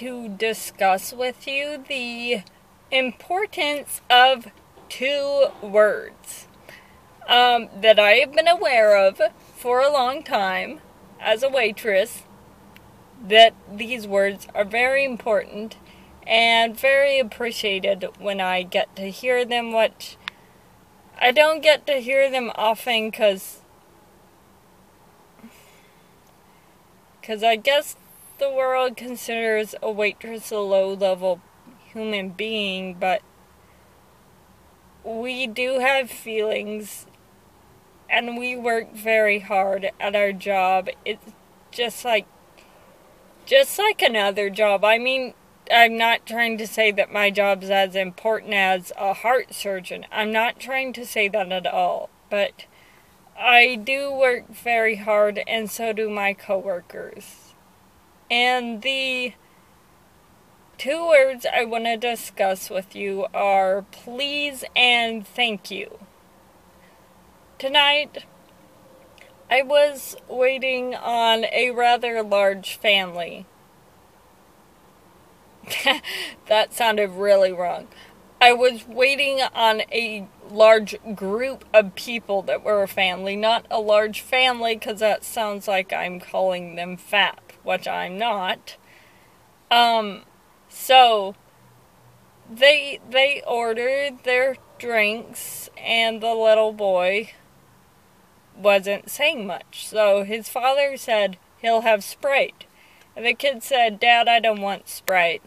to discuss with you the importance of two words that I have been aware of for a long time as a waitress, that these words are very important and very appreciated when I get to hear them, which I don't get to hear them often because I guess the world considers a waitress a low-level human being, but we do have feelings and we work very hard at our job. It's just like another job. I mean, I'm not trying to say that my job is as important as a heart surgeon. I'm not trying to say that at all. But I do work very hard, and so do my coworkers. And the two words I want to discuss with you are please and thank you. Tonight, I was waiting on a rather large family. That sounded really wrong. I was waiting on a large group of people that were a family, not a large family, because that sounds like I'm calling them fat, which I'm not. So they ordered their drinks, and the little boy wasn't saying much. So his father said he'll have Sprite. And the kid said, "Dad, I don't want Sprite.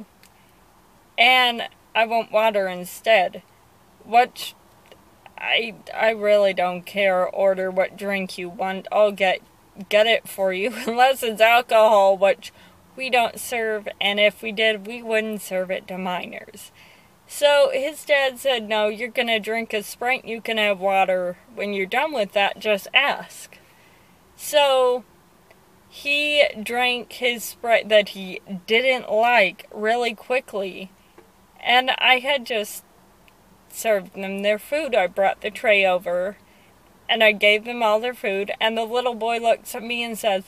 And I want water instead." Which, I really don't care. Order what drink you want. I'll get it for you. Unless it's alcohol, which we don't serve. And if we did, we wouldn't serve it to minors. So his dad said, "No, you're going to drink a Sprite. You can have water. When you're done with that, just ask." So he drank his Sprite that he didn't like really quickly. And I had just served them their food. I brought the tray over, and I gave them all their food. And the little boy looks at me and says,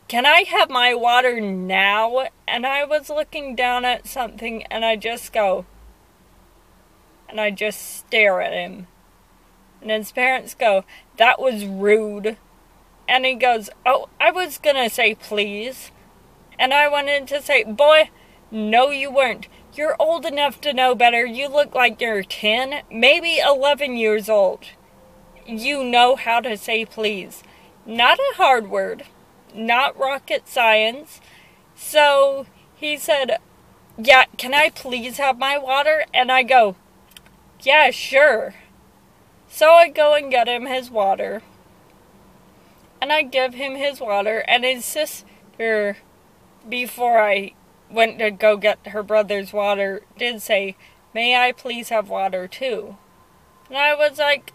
"Can I have my water now?" And I was looking down at something, and I just go, and I just stare at him. And his parents go, "That was rude." And he goes, "Oh, I was gonna say please." And I wanted to say, "Boy, no you weren't. You're old enough to know better. You look like you're 10, maybe 11 years old. You know how to say please." Not a hard word. Not rocket science. So he said, "Yeah, can I please have my water?" And I go, "Yeah, sure." So I go and get him his water. And I give him his water. And his sister, before I went to go get her brother's water, did say, "May I please have water too?" And I was like,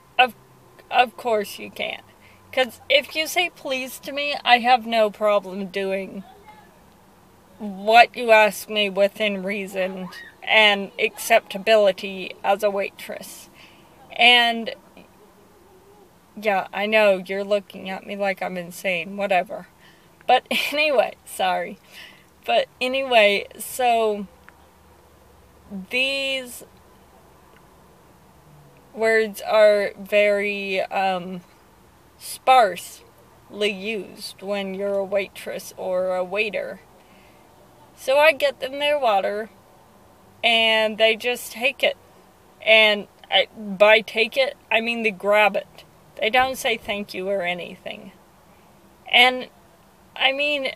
of course you can. Because if you say please to me, I have no problem doing what you ask me within reason and acceptability as a waitress. And yeah, I know you're looking at me like I'm insane, whatever. But anyway, sorry. But anyway, so these words are very sparsely used when you're a waitress or a waiter. So I get them their water, and they just take it. And by take it, I mean they grab it. They don't say thank you or anything. And I mean,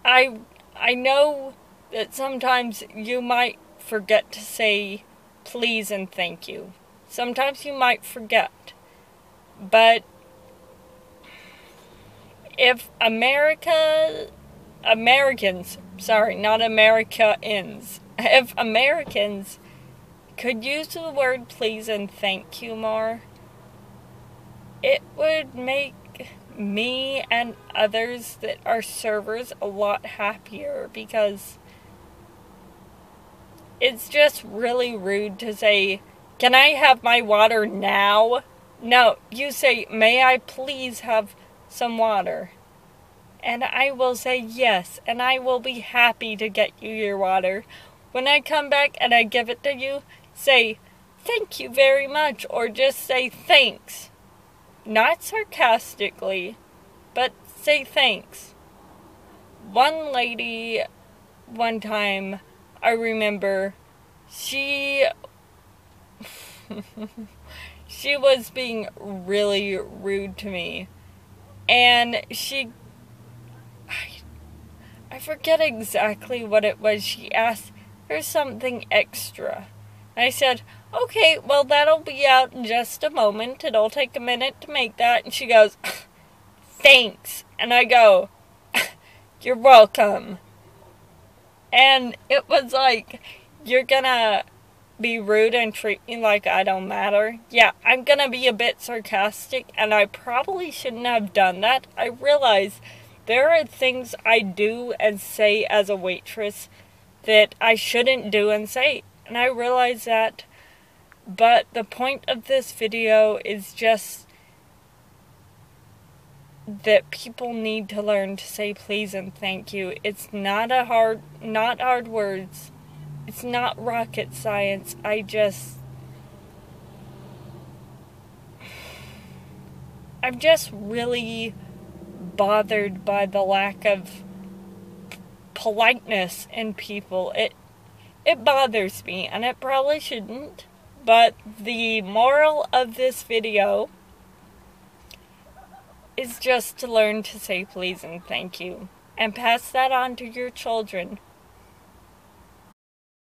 I know that sometimes you might forget to say please and thank you. Sometimes you might forget. But if Americans, not Americans, if Americans could use the word please and thank you more, it would make me and others that are servers a lot happier, because it's just really rude to say, "Can I have my water now?" No, you say, "May I please have some water?" and I will say yes, and I will be happy to get you your water. When I come back and I give it to you, say, thank you very much, or just say thanks. Not sarcastically, but say thanks. One lady, one time, I remember, she was being really rude to me. And I forget exactly what it was. She asked for something extra. I said, okay, well, that'll be out in just a moment. It'll take a minute to make that. And she goes, thanks. And I go, you're welcome. And it was like, you're gonna be rude and treat me like I don't matter. Yeah, I'm gonna be a bit sarcastic, and I probably shouldn't have done that. I realize there are things I do and say as a waitress that I shouldn't do and say, and I realize that. But the point of this video is just that people need to learn to say please and thank you. It's not hard words. It's not rocket science. I'm just really bothered by the lack of politeness in people. It bothers me, and it probably shouldn't. But the moral of this video is just to learn to say please and thank you. And pass that on to your children.